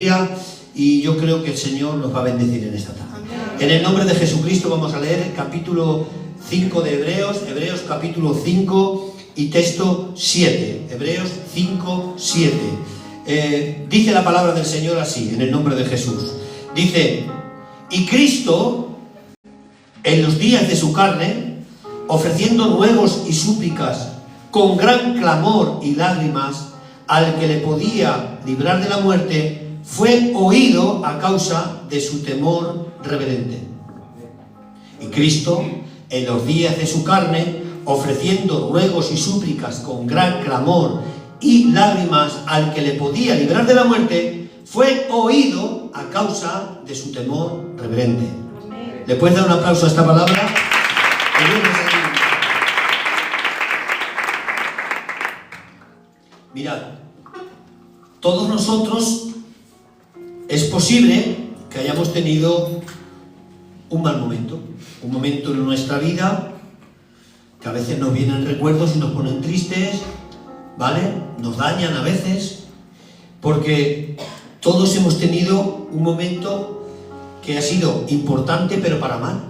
Y yo creo que el Señor nos va a bendecir en esta tarde. En el nombre de Jesucristo vamos a leer el capítulo 5 de Hebreos capítulo 5 y texto 7. Hebreos 5, 7. Dice la palabra del Señor así, en el nombre de Jesús. Dice: y Cristo, en los días de su carne, ofreciendo ruegos y súplicas con gran clamor y lágrimas al que le podía librar de la muerte, fue oído a causa de su temor reverente. Y Cristo, en los días de su carne, ofreciendo ruegos y súplicas con gran clamor y lágrimas al que le podía librar de la muerte, fue oído a causa de su temor reverente. ¿Le puedes dar un aplauso a esta palabra? Mirad, todos nosotros es posible que hayamos tenido un mal momento, un momento en nuestra vida que a veces nos vienen recuerdos y nos ponen tristes, ¿vale? Nos dañan a veces, porque todos hemos tenido un momento que ha sido importante pero para mal,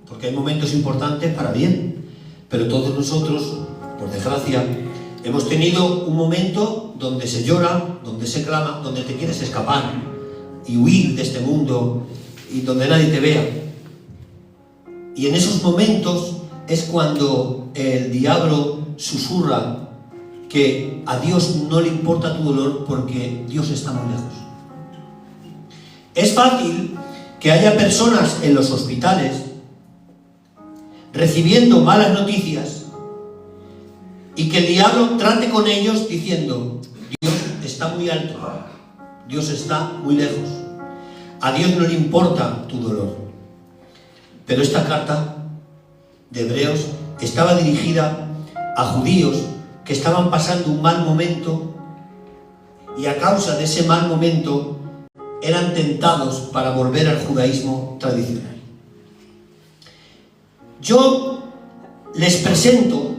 porque hay momentos importantes para bien, pero todos nosotros, por desgracia, hemos tenido un momento donde se llora, donde se clama, donde te quieres escapar y huir de este mundo y donde nadie te vea. Y en esos momentos es cuando el diablo susurra que a Dios no le importa tu dolor porque Dios está muy lejos. Es fácil que haya personas en los hospitales recibiendo malas noticias y que el diablo trate con ellos diciendo: Dios está muy alto, Dios está muy lejos, a Dios no le importa tu dolor. Pero esta carta de Hebreos estaba dirigida a judíos que estaban pasando un mal momento y a causa de ese mal momento eran tentados para volver al judaísmo tradicional. Yo les presento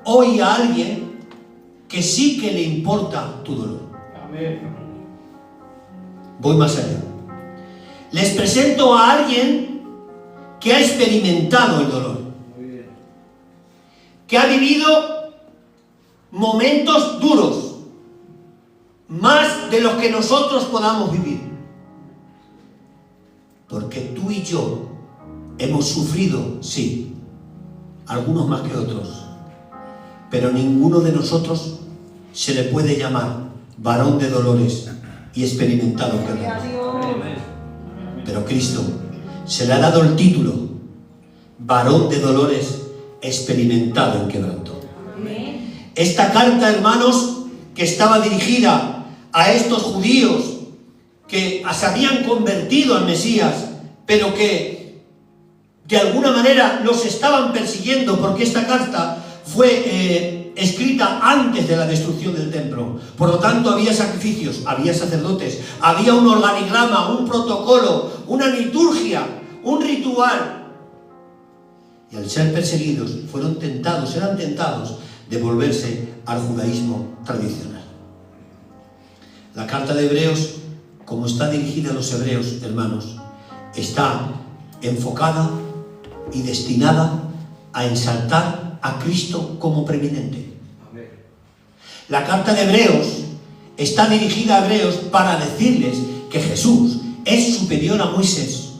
hoy a alguien que sí que le importa tu dolor. Amén. Voy más allá. Les presento a alguien que ha experimentado el dolor, que ha vivido momentos duros, más de los que nosotros podamos vivir, porque tú y yo hemos sufrido, sí, algunos más que otros, pero ninguno de nosotros se le puede llamar varón de dolores y experimentado quebranto. Pero Cristo se le ha dado el título varón de dolores experimentado en quebranto. Esta carta, hermanos, que estaba dirigida a estos judíos que se habían convertido al Mesías, pero que de alguna manera los estaban persiguiendo, porque esta carta fue escrita antes de la destrucción del templo. Por lo tanto, había sacrificios, había sacerdotes, había un organigrama, un protocolo, una liturgia, un ritual. Y al ser perseguidos, eran tentados de volverse al judaísmo tradicional. La carta de Hebreos, como está dirigida a los hebreos, hermanos, está enfocada y destinada a exaltar a Cristo como preeminente. La carta de Hebreos está dirigida a hebreos para decirles que Jesús es superior a Moisés,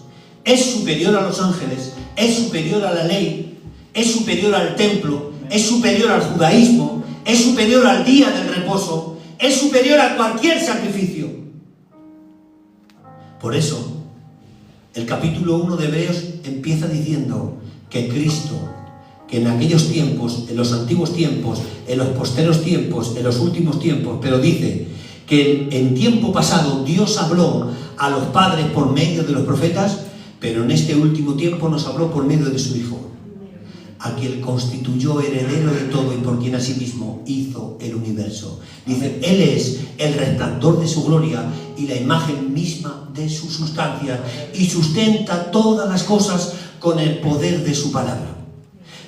es superior a los ángeles, es superior a la ley, es superior al templo, es superior al judaísmo, es superior al día del reposo, es superior a cualquier sacrificio. Por eso, el capítulo 1 de Hebreos empieza diciendo que Cristo, que en aquellos tiempos, en los antiguos tiempos, en los posteros tiempos, en los últimos tiempos, pero dice que en tiempo pasado Dios habló a los padres por medio de los profetas, pero en este último tiempo nos habló por medio de su Hijo, a quien constituyó heredero de todo y por quien asimismo hizo el universo. Dice, Él es el resplandor de su gloria y la imagen misma de su sustancia, y sustenta todas las cosas con el poder de su palabra.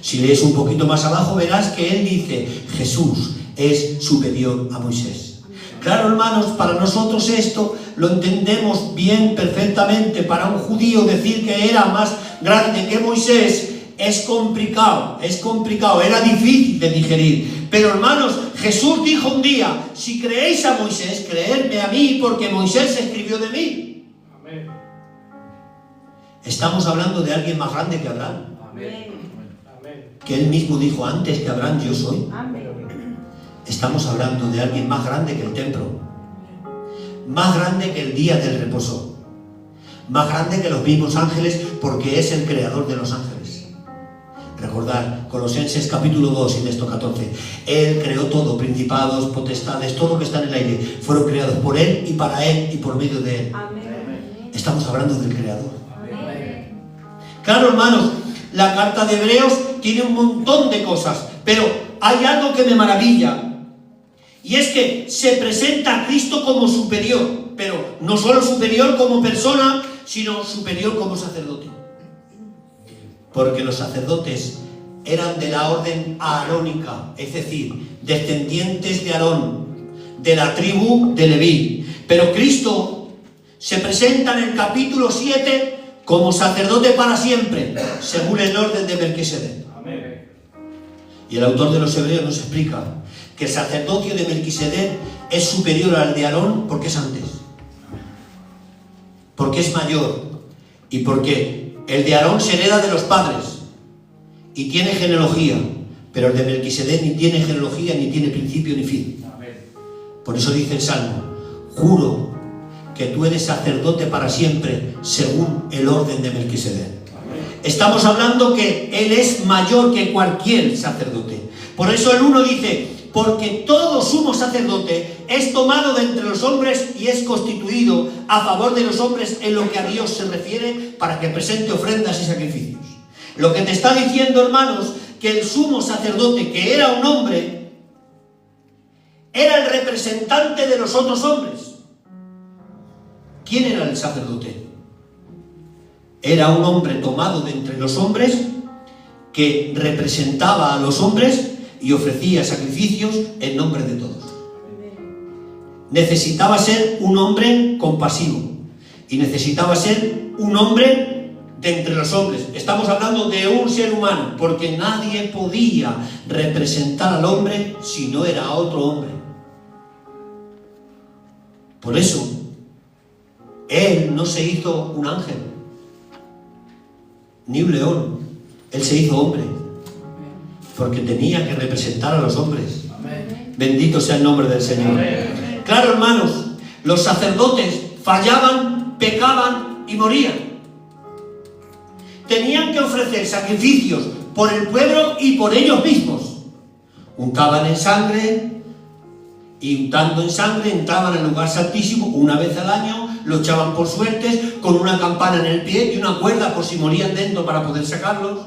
Si lees un poquito más abajo verás que él dice: Jesús es superior a Moisés. Claro, hermanos, para nosotros esto lo entendemos bien, perfectamente. Para un judío decir que era más grande que Moisés es complicado, era difícil de digerir. Pero hermanos, Jesús dijo un día: si creéis a Moisés, creedme a mí, porque Moisés escribió de mí. Amén. Estamos hablando de alguien más grande que Abraham. Amén. Que él mismo dijo: antes que Abraham yo soy. Amén. Estamos hablando de alguien más grande que el templo, más grande que el día del reposo, más grande que los mismos ángeles, porque es el creador de los ángeles. Recordad, Colosenses capítulo 2 y texto 14. Él creó todo, principados, potestades, todo lo que está en el aire, fueron creados por Él y para Él y por medio de Él. Amén. Estamos hablando del creador. Amén. Claro, hermanos, la carta de Hebreos tiene un montón de cosas, pero hay algo que me maravilla. Y es que se presenta a Cristo como superior, pero no solo superior como persona, sino superior como sacerdote. Porque los sacerdotes eran de la orden aarónica, es decir, descendientes de Aarón, de la tribu de Leví. Pero Cristo se presenta en el capítulo 7 como sacerdote para siempre, según el orden de Melquisedec. Amén. Y el autor de los Hebreos nos explica que el sacerdocio de Melquisedec es superior al de Aarón porque es antes, porque es mayor, y porque el de Aarón se hereda de los padres y tiene genealogía, pero el de Melquisedec ni tiene genealogía, ni tiene principio ni fin. Por eso dice el Salmo: juro que tú eres sacerdote para siempre, según el orden de Melquisedec. Estamos hablando que él es mayor que cualquier sacerdote. Por eso el 1 dice: porque todo sumo sacerdote es tomado de entre los hombres y es constituido a favor de los hombres en lo que a Dios se refiere, para que presente ofrendas y sacrificios. Lo que te está diciendo, hermanos, que el sumo sacerdote, que era un hombre, era el representante de los otros hombres. ¿Quién era el sacerdote? Era un hombre tomado de entre los hombres que representaba a los hombres y ofrecía sacrificios en nombre de todos. Necesitaba ser un hombre compasivo y necesitaba ser un hombre de entre los hombres. Estamos hablando de un ser humano, porque nadie podía representar al hombre si no era otro hombre. Por eso, él no se hizo un ángel ni un león, él se hizo hombre, porque tenía que representar a los hombres. Amén. Bendito sea el nombre del Señor. Amén. Claro, hermanos, los sacerdotes fallaban, pecaban y morían. Tenían que ofrecer sacrificios por el pueblo y por ellos mismos. Untaban en sangre, y untando en sangre entraban al lugar santísimo una vez al año, lo echaban por suertes, con una campana en el pie y una cuerda por si morían dentro para poder sacarlos.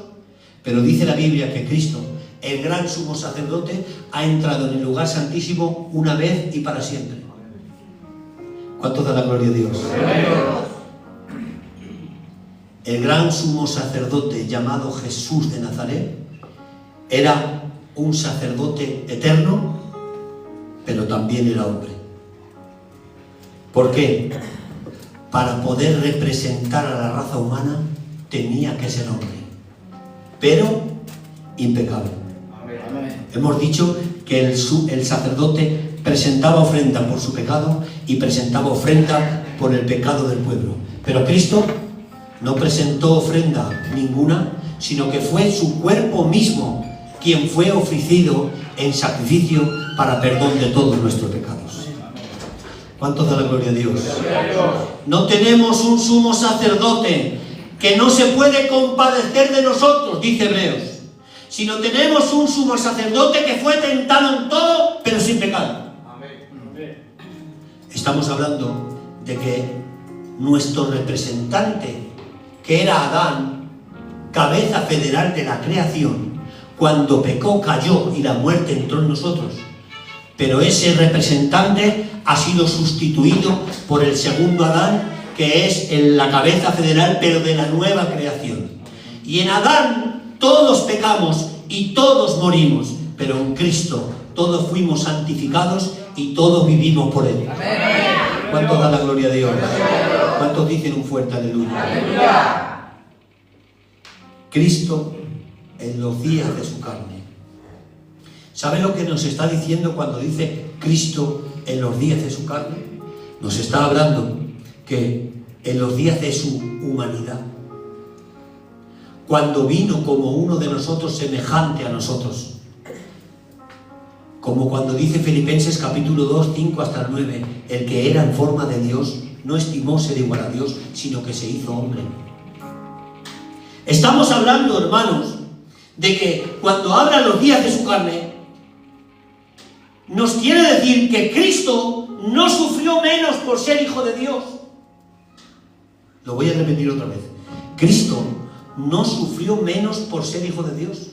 Pero dice la Biblia que Cristo, el gran sumo sacerdote, ha entrado en el lugar santísimo una vez y para siempre. ¿Cuánto da la gloria a Dios? El gran sumo sacerdote llamado Jesús de Nazaret era un sacerdote eterno, pero también era hombre. ¿Por qué? Para poder representar a la raza humana tenía que ser hombre, pero impecable. Amén. Hemos dicho que el sacerdote presentaba ofrenda por su pecado y presentaba ofrenda por el pecado del pueblo. Pero Cristo no presentó ofrenda ninguna, sino que fue su cuerpo mismo quien fue ofrecido en sacrificio para perdón de todos nuestros pecados. ¿Cuánto da la gloria a Dios? No tenemos un sumo sacerdote que no se puede compadecer de nosotros, dice Hebreos, sino tenemos un sumo sacerdote que fue tentado en todo, pero sin pecado. Estamos hablando de que nuestro representante, que era Adán, cabeza federal de la creación, cuando pecó cayó y la muerte entró en nosotros. Pero ese representante ha sido sustituido por el segundo Adán, que es la cabeza federal, pero de la nueva creación. Y en Adán todos pecamos y todos morimos, pero en Cristo todos fuimos santificados y todos vivimos por Él. ¿Cuántos dan la gloria a Dios? ¿Cuántos dicen un fuerte aleluya? Cristo en los días de su carne. ¿Sabe lo que nos está diciendo cuando dice Cristo en los días de su carne? Nos está hablando que en los días de su humanidad, cuando vino como uno de nosotros, semejante a nosotros, como cuando dice Filipenses capítulo 2, 5 hasta el 9, el que era en forma de Dios no estimó ser igual a Dios, sino que se hizo hombre. Estamos hablando, hermanos, de que cuando habla los días de su carne, nos quiere decir que Cristo no sufrió menos por ser hijo de Dios. Lo voy a repetir otra vez. Cristo no sufrió menos por ser hijo de Dios.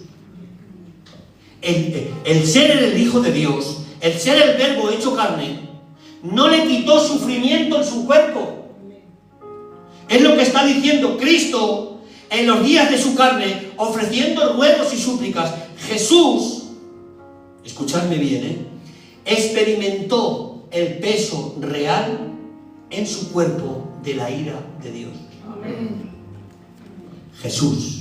El ser el hijo de Dios, el ser el verbo hecho carne, no le quitó sufrimiento en su cuerpo. Es lo que está diciendo Cristo en los días de su carne, ofreciendo ruegos y súplicas. Jesús, escuchadme bien, experimentó el peso real en su cuerpo de la ira de Dios. Amén. Jesús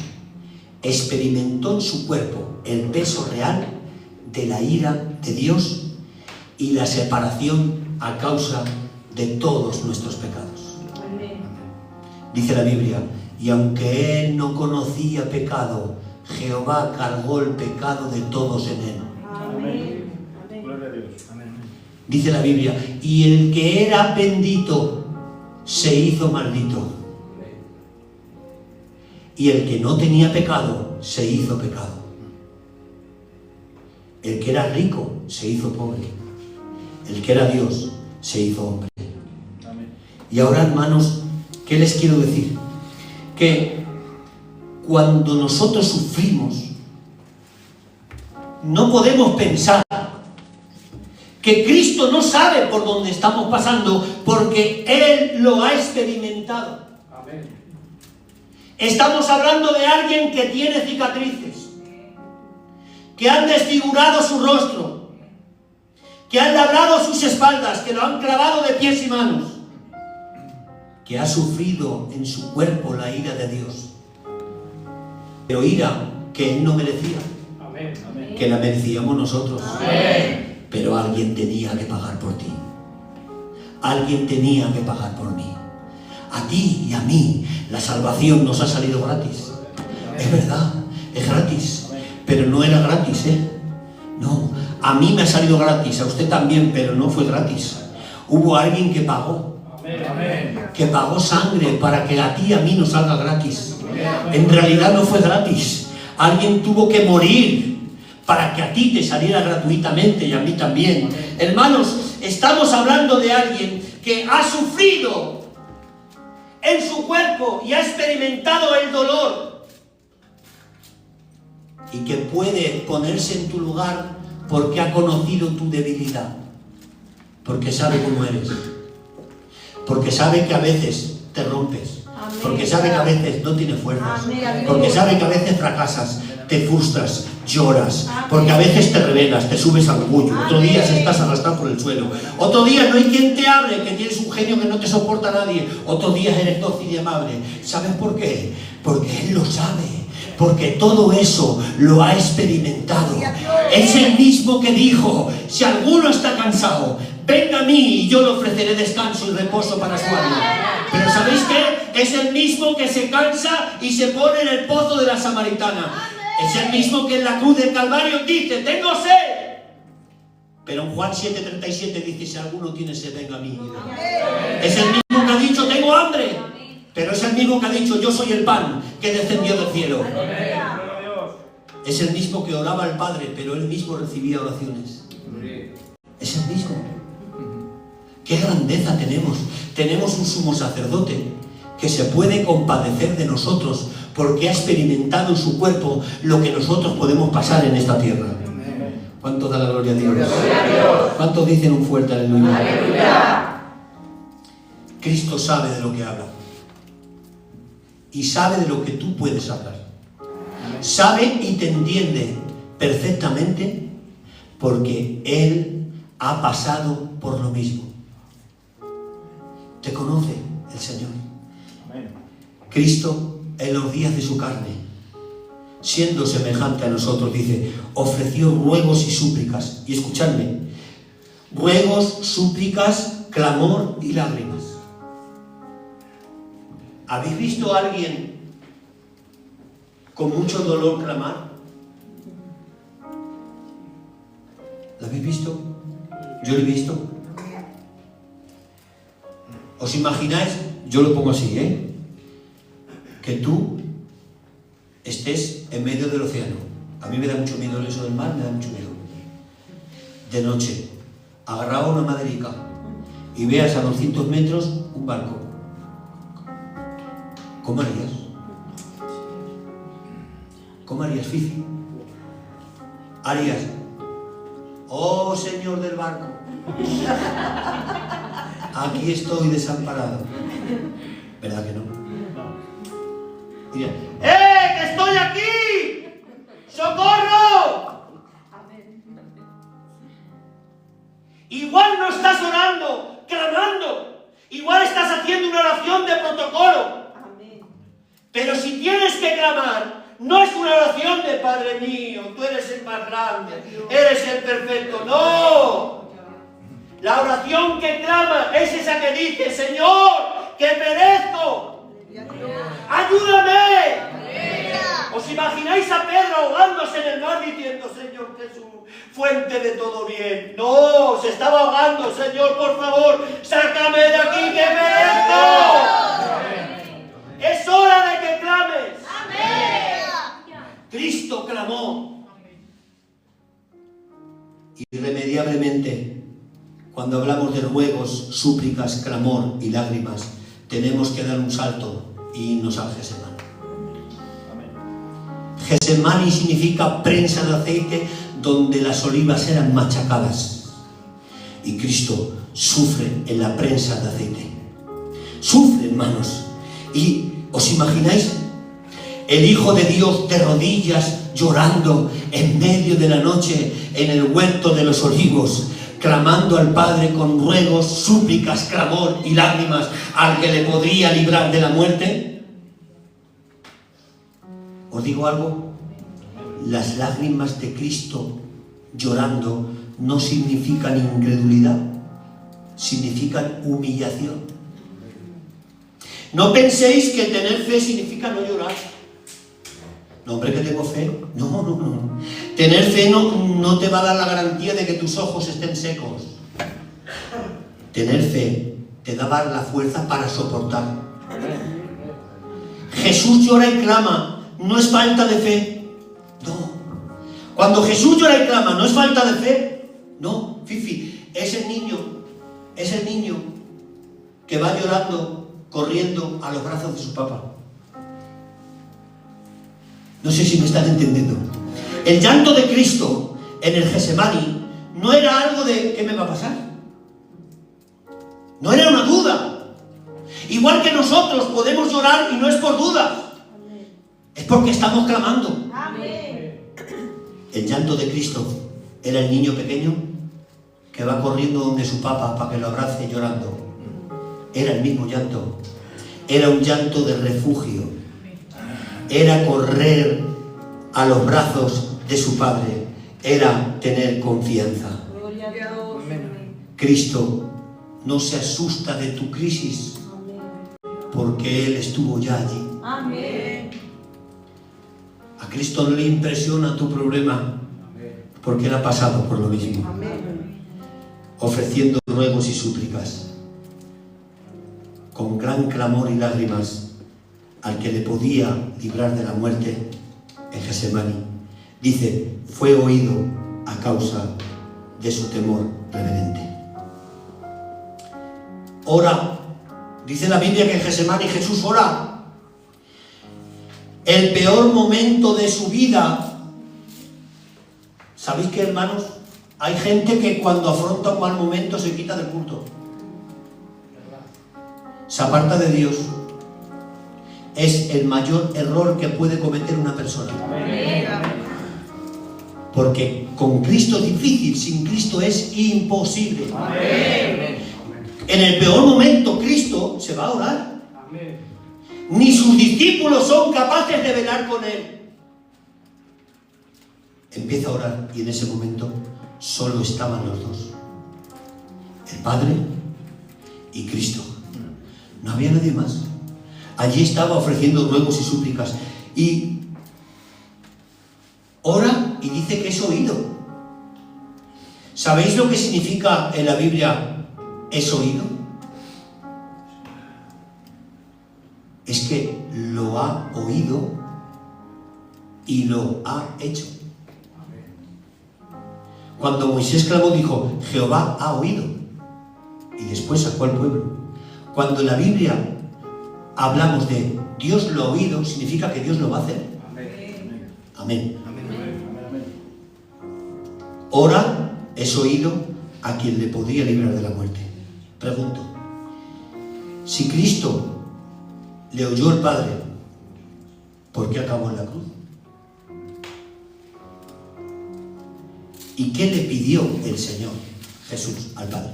experimentó en su cuerpo el peso real de la ira de Dios y la separación a causa de todos nuestros pecados. Amén. Dice la Biblia, y aunque él no conocía pecado, Jehová cargó el pecado de todos en él. Amén. Gloria a Dios. Amén. Dice la Biblia, y el que era bendito se hizo maldito. Y el que no tenía pecado se hizo pecado. El que era rico se hizo pobre. El que era Dios se hizo hombre. Amén. Y ahora, hermanos, ¿qué les quiero decir? Que cuando nosotros sufrimos, no podemos pensar que Cristo no sabe por dónde estamos pasando, porque Él lo ha experimentado. Amén. Estamos hablando de alguien que tiene cicatrices, que han desfigurado su rostro, que han labrado sus espaldas, que lo han clavado de pies y manos, que ha sufrido en su cuerpo la ira de Dios, pero ira que Él no merecía. Amén. Amén. Que la merecíamos nosotros. Amén. Pero alguien tenía que pagar por ti. Alguien tenía que pagar por mí. A ti y a mí la salvación nos ha salido gratis. Es verdad, es gratis. Pero no era gratis, No, a mí me ha salido gratis, a usted también, pero no fue gratis. Hubo alguien que pagó. Que pagó sangre para que a ti y a mí nos salga gratis. En realidad no fue gratis. Alguien tuvo que morir para que a ti te saliera gratuitamente y a mí también. Hermanos, estamos hablando de alguien que ha sufrido en su cuerpo y ha experimentado el dolor, y que puede ponerse en tu lugar porque ha conocido tu debilidad, porque sabe cómo eres, porque sabe que a veces te rompes, porque sabe que a veces no tienes fuerzas, porque sabe que a veces fracasas, te frustras, lloras, porque a veces te rebelas, te subes al orgullo, otro día estás arrastrado por el suelo, otro día no hay quien te hable, que tienes un genio que no te soporta a nadie, otro día eres dócil y amable. ¿Sabes por qué? Porque Él lo sabe, porque todo eso lo ha experimentado. Es el mismo que dijo, si alguno está cansado, venga a mí y yo le ofreceré descanso y reposo para su alma. Pero ¿sabéis qué? Es el mismo que se cansa y se pone en el pozo de la samaritana. Es el mismo que en la cruz del Calvario dice, tengo sed. Pero en Juan 7:37 dice, si alguno tiene sed, venga a mí. Es el mismo que ha dicho, tengo hambre. Pero es el mismo que ha dicho, yo soy el pan que descendió del cielo. Es el mismo que oraba al Padre, pero Él mismo recibía oraciones. Es el mismo. ¡Qué grandeza tenemos! Tenemos un sumo sacerdote que se puede compadecer de nosotros porque ha experimentado en su cuerpo lo que nosotros podemos pasar en esta tierra. ¿Cuánto da la gloria a Dios? ¿Cuántos dicen un fuerte aleluya? ¡Aleluya! Cristo sabe de lo que habla. Y sabe de lo que tú puedes hablar. Sabe y te entiende perfectamente porque Él ha pasado por lo mismo. Te conoce el Señor. Amén. Cristo, en los días de su carne, siendo semejante a nosotros, dice, ofreció ruegos y súplicas. Y escuchadme, ruegos, súplicas, clamor y lágrimas. ¿Habéis visto a alguien con mucho dolor clamar? ¿Lo habéis visto? Yo lo he visto. ¿Os imagináis? Yo lo pongo así, que tú estés en medio del océano. A mí me da mucho miedo eso del mar, me da mucho miedo. De noche, agarrado a una maderica y veas a 200 metros un barco. ¿Cómo harías? ¿Cómo harías, Fifi? Harías, oh Señor del barco, aquí estoy desamparado. ¿Verdad que no? Diría, ¡que estoy aquí! ¡Socorro! Igual no estás orando, clamando. Igual estás haciendo una oración de protocolo. Pero si tienes que clamar, no es una oración de Padre mío, tú eres el más grande, eres el perfecto. ¡No! La oración que clama es esa que dice, Señor, que perezco. ¡Ayúdame! ¿Os imagináis a Pedro ahogándose en el mar diciendo, Señor Jesús, fuente de todo bien? No, se estaba ahogando. Señor, por favor, sácame de aquí que perezco. Es hora de que clames. Cristo clamó. Irremediablemente, cuando hablamos de ruegos, súplicas, clamor y lágrimas, tenemos que dar un salto y irnos al Getsemaní. Getsemaní significa prensa de aceite donde las olivas eran machacadas. Y Cristo sufre en la prensa de aceite. Sufre, hermanos. ¿Y os imagináis? El Hijo de Dios de rodillas, llorando en medio de la noche en el huerto de los olivos, clamando al Padre con ruegos, súplicas, clamor y lágrimas al que le podría librar de la muerte. ¿Os digo algo? Las lágrimas de Cristo llorando no significan incredulidad, significan humillación. No penséis que tener fe significa no llorar. No, hombre, que tengo fe. No. Tener fe no te va a dar la garantía de que tus ojos estén secos. Tener fe te da la fuerza para soportar. Jesús llora y clama, no es falta de fe. No. Cuando Jesús llora y clama, no es falta de fe. No, Fifi, es el niño que va llorando, corriendo a los brazos de su papá. No sé si me están entendiendo. El llanto de Cristo en el Getsemaní no era algo de ¿qué me va a pasar? No era una duda. Igual que nosotros podemos llorar y no es por dudas, es porque estamos clamando. El llanto de Cristo era el niño pequeño que va corriendo donde su papá para que lo abrace llorando. Era el mismo llanto. Era un llanto de refugio. Era correr a los brazos de su Padre. Era tener confianza. Cristo no se asusta de tu crisis porque Él estuvo ya allí. A Cristo no le impresiona tu problema porque Él ha pasado por lo mismo. Ofreciendo ruegos y súplicas con gran clamor y lágrimas al que le podía librar de la muerte en Getsemaní. Dice, fue oído a causa de su temor reverente. Ora. Dice la Biblia que en Getsemaní Jesús ora. El peor momento de su vida. ¿Sabéis qué, hermanos? Hay gente que cuando afronta un mal momento se quita del culto. Se aparta de Dios. Es el mayor error que puede cometer una persona. Porque con Cristo es difícil, sin Cristo es imposible. Amén. En el peor momento Cristo se va a orar. Amén. Ni sus discípulos son capaces de velar con Él. Empieza a orar y en ese momento solo estaban los dos. El Padre y Cristo. No había nadie más. Allí estaba ofreciendo ruegos y súplicas. Y ora y dice que es oído. ¿Sabéis lo que significa en la Biblia es oído? Es que lo ha oído y lo ha hecho. Cuando Moisés clamó dijo, Jehová ha oído. Y después sacó al pueblo. Cuando en la Biblia hablamos de Dios lo ha oído, significa que Dios lo va a hacer. Amén. Ora es oído a quien le podría librar de la muerte. Pregunto, si Cristo le oyó el Padre, ¿por qué acabó en la cruz? ¿Y qué le pidió el Señor Jesús al Padre?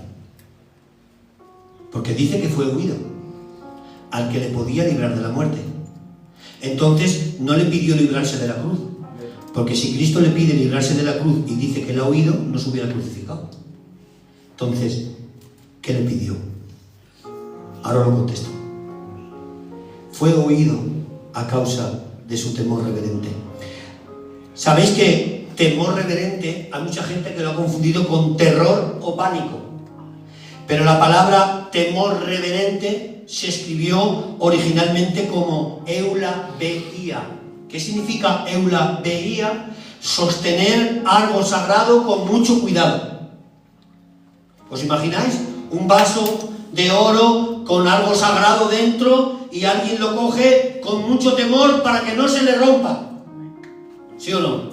Porque dice que fue oído al que le podía librar de la muerte. Entonces no le pidió librarse de la cruz, porque si Cristo le pide librarse de la cruz y dice que la ha oído, no se hubiera crucificado. Entonces, ¿qué le pidió? Ahora lo contesto. Fue oído a causa de su temor reverente. ¿Sabéis que temor reverente hay mucha gente que lo ha confundido con terror o pánico? Pero la palabra temor reverente se escribió originalmente como eulabeía. ¿Qué significa eulabeía? Sostener algo sagrado con mucho cuidado. ¿Os imagináis? Un vaso de oro con algo sagrado dentro y alguien lo coge con mucho temor para que no se le rompa. ¿Sí o no?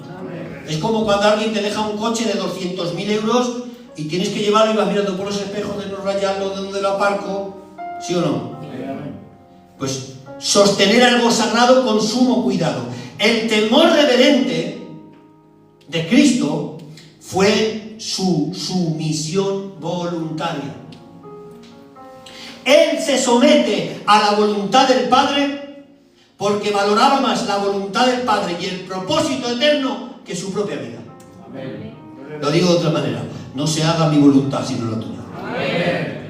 Es como cuando alguien te deja un coche de 200.000 euros y tienes que llevarlo y vas mirando por los espejos de no rayarlo, de donde lo aparco. ¿Sí o no? Pues sostener algo sagrado con sumo cuidado. El temor reverente de Cristo fue su sumisión voluntaria. Él se somete a la voluntad del Padre porque valoraba más la voluntad del Padre y el propósito eterno que su propia vida. Amén. Lo digo de otra manera, no se haga mi voluntad sino la tuya. Amén.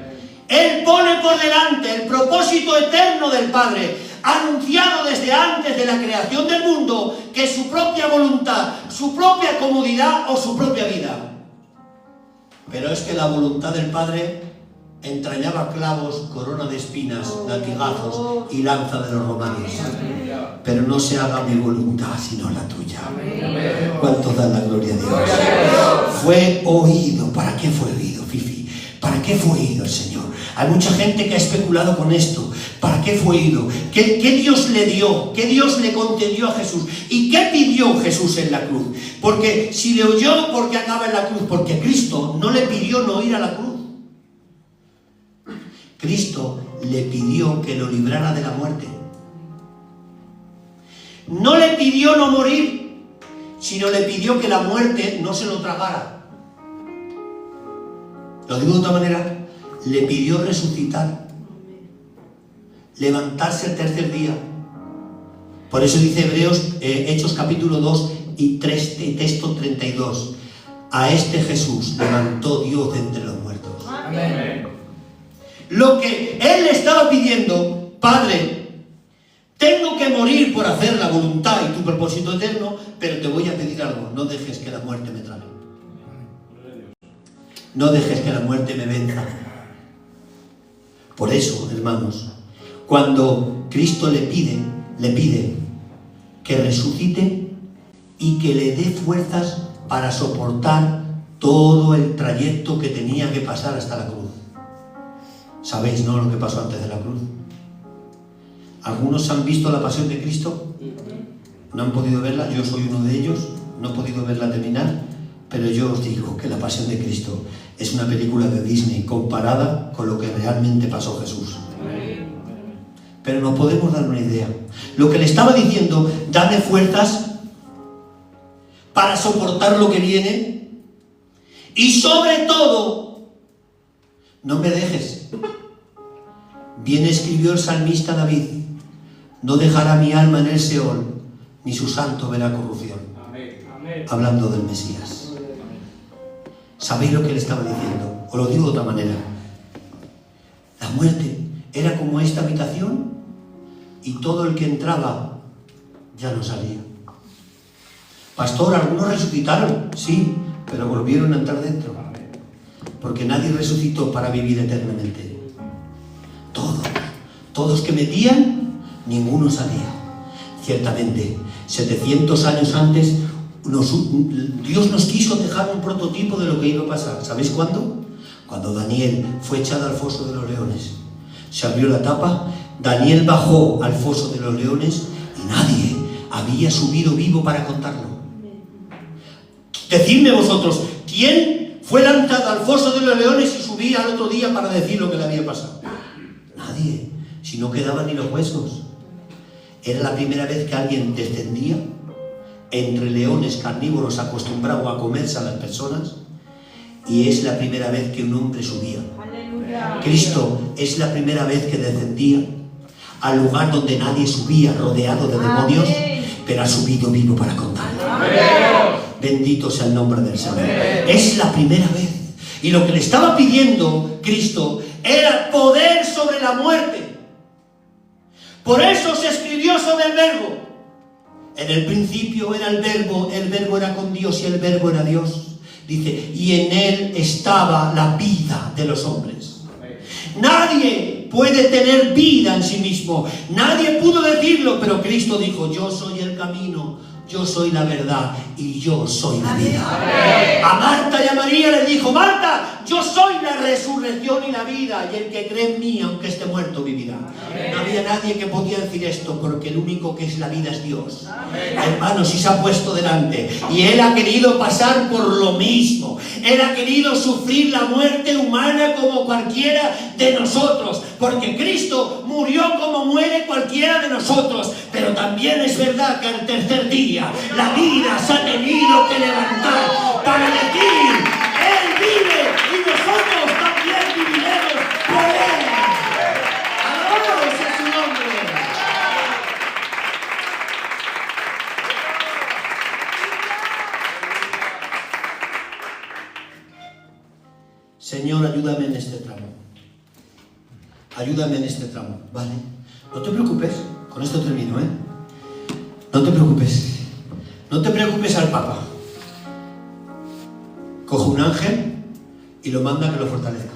Él pone por delante el propósito eterno del Padre, anunciado desde antes de la creación del mundo, que su propia voluntad, su propia comodidad o su propia vida. Pero es que la voluntad del Padre entrañaba clavos, corona de espinas, latigazos y lanza de los romanos. Pero no se haga mi voluntad sino la tuya. ¿Cuánto da la gloria a Dios? Fue oído. ¿Para qué fue oído, Fifi? ¿Para qué fue oído el Señor? Hay mucha gente que ha especulado con esto. ¿Para qué fue oído? ¿Qué Dios le dio? ¿Qué Dios le concedió a Jesús? ¿Y qué pidió Jesús en la cruz? Porque si le oyó, ¿por qué acaba en la cruz? Porque Cristo no le pidió no ir a la cruz. Cristo le pidió que lo librara de la muerte. No le pidió no morir, sino le pidió que la muerte no se lo tragara. Lo digo de otra manera, le pidió resucitar, levantarse el tercer día. Por eso dice Hechos capítulo 2 y texto 32. A este Jesús levantó Dios de entre los muertos. Amén. Lo que Él le estaba pidiendo, Padre, tengo que morir por hacer la voluntad y tu propósito eterno, pero te voy a pedir algo, no dejes que la muerte me trague. No dejes que la muerte me venza. Por eso, hermanos, cuando Cristo le pide que resucite y que le dé fuerzas para soportar todo el trayecto que tenía que pasar hasta la cruz. ¿Sabéis, no, lo que pasó antes de la cruz? ¿Algunos han visto la pasión de Cristo? ¿No han podido verla? Yo soy uno de ellos, no he podido verla terminar, pero yo os digo que la pasión de Cristo es una película de Disney comparada con lo que realmente pasó Jesús. Pero no podemos dar una idea. Lo que le estaba diciendo, dame fuerzas para soportar lo que viene. Y sobre todo, no me dejes. Bien escribió el salmista David: no dejará mi alma en el Seol, ni su santo verá corrupción. Amén. Hablando del Mesías. ¿Sabéis lo que le estaba diciendo? Os lo digo de otra manera. La muerte era como esta habitación y todo el que entraba ya no salía. Pastor, algunos resucitaron, sí, pero volvieron a entrar dentro. Porque nadie resucitó para vivir eternamente. Todos que metían, ninguno salía. Ciertamente, 700 años antes, Dios nos quiso dejar un prototipo de lo que iba a pasar. ¿Sabéis cuándo? Cuando Daniel fue echado al foso de los leones. Se abrió la tapa, Daniel bajó al foso de los leones y nadie había subido vivo para contarlo. Decidme vosotros, ¿quién fue lanzado al foso de los leones y subía al otro día para decir lo que le había pasado? Nadie, si no quedaban ni los huesos. Era la primera vez que alguien descendía entre leones carnívoros acostumbrados a comerse a las personas, y es la primera vez que un hombre subía. ¡Aleluya! Cristo es la primera vez que descendía al lugar donde nadie subía, rodeado de demonios, pero ha subido vivo para contarlo. Bendito sea el nombre del Señor. Es la primera vez. Y lo que le estaba pidiendo Cristo era poder sobre la muerte. Por eso se escribió sobre el Verbo. En el principio era el Verbo era con Dios y el Verbo era Dios. Dice, y en él estaba la vida de los hombres. Nadie puede tener vida en sí mismo. Nadie pudo decirlo, pero Cristo dijo, yo soy el camino, yo soy la verdad y yo soy la vida. A Marta y a María les dijo, Marta, yo soy la resurrección y la vida, y el que cree en mí, aunque esté muerto, vivirá. No había nadie que podía decir esto, porque el único que es la vida es Dios. Hermanos, y se ha puesto delante, y Él ha querido pasar por lo mismo. Él ha querido sufrir la muerte humana como cualquiera de nosotros, porque Cristo murió como muere cualquiera de nosotros. Pero también es verdad que al tercer día la vida se ha tenido que levantar para decir, Él vive y nosotros también viviremos por Él. ¡Alabado sea su nombre! Señor, ayúdame en este tramo. Ayúdame en este tramo, ¿vale? No te preocupes, con esto termino, ¿eh? No te preocupes. No te preocupes al Papa. Coge un ángel y lo manda a que lo fortalezca.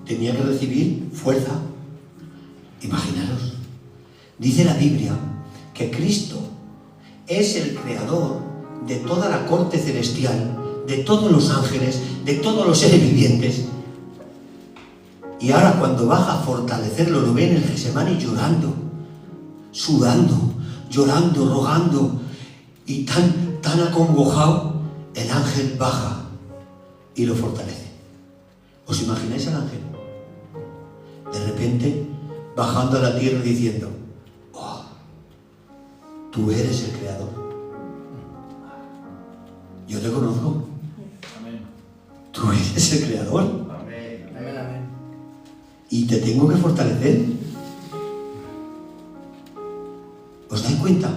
Tenía que recibir fuerza. Imaginaros. Dice la Biblia que Cristo es el creador de toda la corte celestial, de todos los ángeles, de todos los seres vivientes. Y ahora cuando baja a fortalecerlo, lo ve en el Getsemaní llorando, sudando, llorando, rogando, y tan acongojado, el ángel baja y lo fortalece. ¿Os imagináis al ángel? De repente, bajando a la tierra diciendo, oh, tú eres el creador. Yo te conozco. Amén. Tú eres el creador. Amén. Amén, amén. Y te tengo que fortalecer. ¿Os dais cuenta?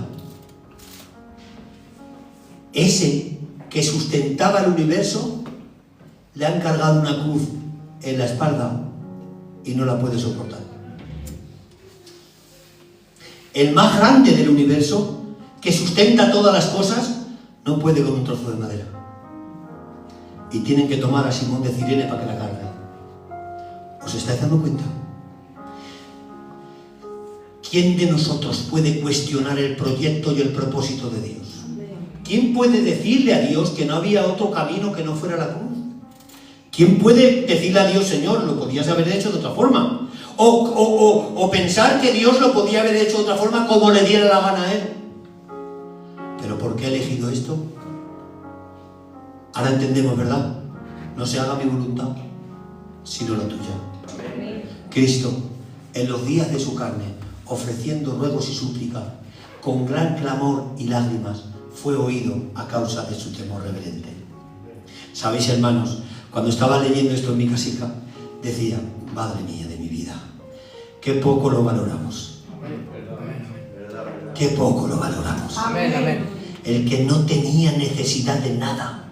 Ese que sustentaba el universo le han cargado una cruz en la espalda y no la puede soportar. El más grande del universo, que sustenta todas las cosas, no puede con un trozo de madera. Y tienen que tomar a Simón de Cirene para que la cargue. ¿Os estáis dando cuenta? ¿Quién de nosotros puede cuestionar el proyecto y el propósito de Dios? ¿Quién puede decirle a Dios que no había otro camino que no fuera la cruz? ¿Quién puede decirle a Dios, Señor, lo podías haber hecho de otra forma? O pensar que Dios lo podía haber hecho de otra forma como le diera la gana a Él. ¿Pero por qué he elegido esto? Ahora entendemos, ¿verdad? No se haga mi voluntad, sino la tuya. Cristo, en los días de su carne, ofreciendo ruegos y súplicas, con gran clamor y lágrimas, fue oído a causa de su temor reverente. ¿Sabéis, hermanos? Cuando estaba leyendo esto en mi casica, decía, madre mía de mi vida, qué poco lo valoramos. Qué poco lo valoramos. El que no tenía necesidad de nada,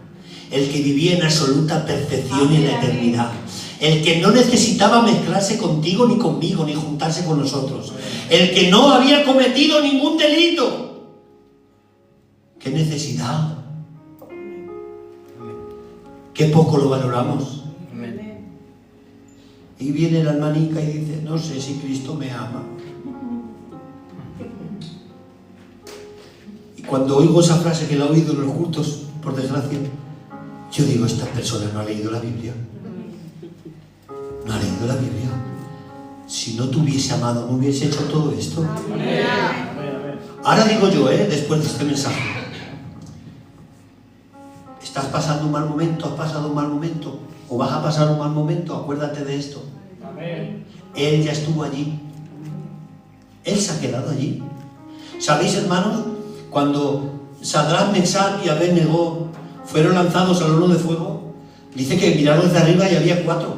el que vivía en absoluta perfección en la eternidad, el que no necesitaba mezclarse contigo ni conmigo, ni juntarse con nosotros, el que no había cometido ningún delito. ¿Qué necesidad? Qué poco lo valoramos. Y viene la hermanica y dice, no sé si Cristo me ama. Y cuando oigo esa frase que la he oído en los cultos, por desgracia, yo digo, esta persona no ha leído la Biblia. No ha leído la Biblia. Si no te hubiese amado, no hubiese hecho todo esto. Ahora digo yo, después de este mensaje, ¿estás pasando un mal momento? ¿Has pasado un mal momento? ¿O vas a pasar un mal momento? Acuérdate de esto. Él ya estuvo allí. Él se ha quedado allí. ¿Sabéis, hermanos? Cuando Sadrach, Mesach y Abednego fueron lanzados al horno de fuego, dice que miraron desde arriba y había 4.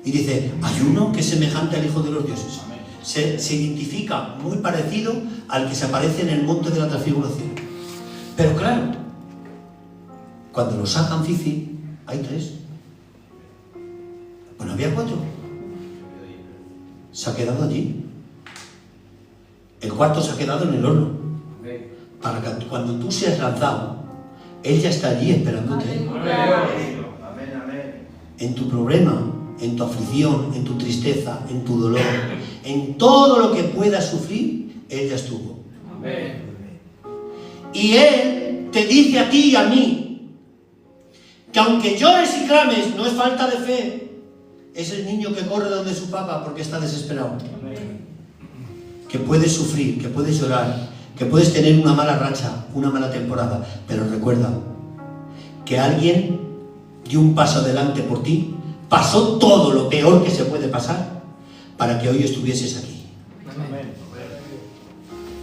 Y dice, hay uno que es semejante al Hijo de los Dioses. Se identifica muy parecido al que se aparece en el monte de la transfiguración. Pero claro, cuando lo sacan Fifi, hay 3. Bueno, había 4. Se ha quedado allí. El 4 se ha quedado en el horno. Para que cuando tú seas lanzado, Él ya está allí esperándote. En tu problema, en tu aflicción, en tu tristeza, en tu dolor, en todo lo que puedas sufrir, Él ya estuvo. Y Él te dice a ti y a mí que aunque llores y clames, no es falta de fe, es el niño que corre donde su papá porque está desesperado. Que puedes sufrir, que puedes llorar, que puedes tener una mala racha, una mala temporada, pero recuerda que alguien dio un paso adelante por ti, pasó todo lo peor que se puede pasar para que hoy estuvieses aquí.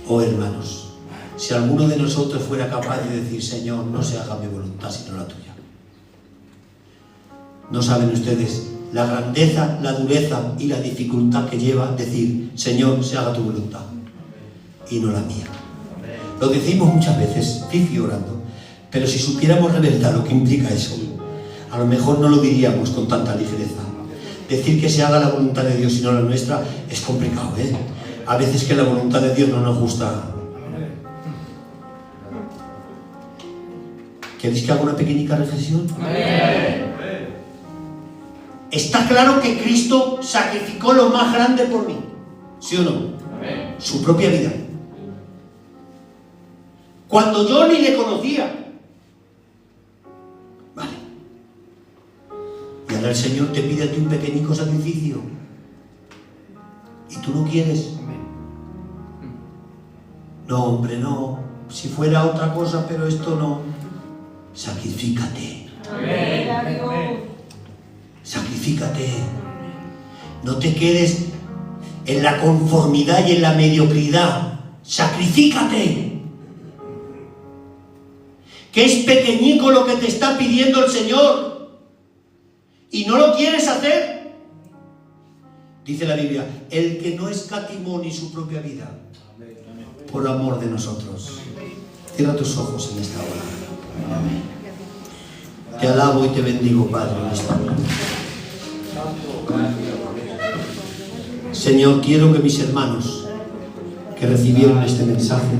Oh hermanos, si alguno de nosotros fuera capaz de decir, Señor, no se haga mi voluntad sino la tuya. No saben ustedes la grandeza, la dureza y la dificultad que lleva decir, Señor, se haga tu voluntad y no la mía. Lo decimos muchas veces, Fifi orando, pero si supiéramos de verdad lo que implica eso, a lo mejor no lo diríamos con tanta ligereza. Decir que se haga la voluntad de Dios y no la nuestra es complicado, ¿eh? A veces que la voluntad de Dios no nos gusta. ¿Queréis que haga una pequeñita reflexión? Está claro que Cristo sacrificó lo más grande por mí, ¿sí o no? Su propia vida. Cuando yo ni le conocía. Vale. Y ahora el Señor te pide a ti un pequeñico sacrificio. Y tú no quieres. No, hombre, no. Si fuera otra cosa, pero esto no. Sacrifícate. Sacrifícate. No te quedes en la conformidad y en la mediocridad. Sacrifícate. Que es pequeñico lo que te está pidiendo el Señor y no lo quieres hacer. Dice la Biblia, el que no escatimó ni su propia vida por amor de nosotros. Cierra tus ojos en esta hora. Amén. Te alabo y te bendigo, Padre, en esta hora. Señor, quiero que mis hermanos que recibieron este mensaje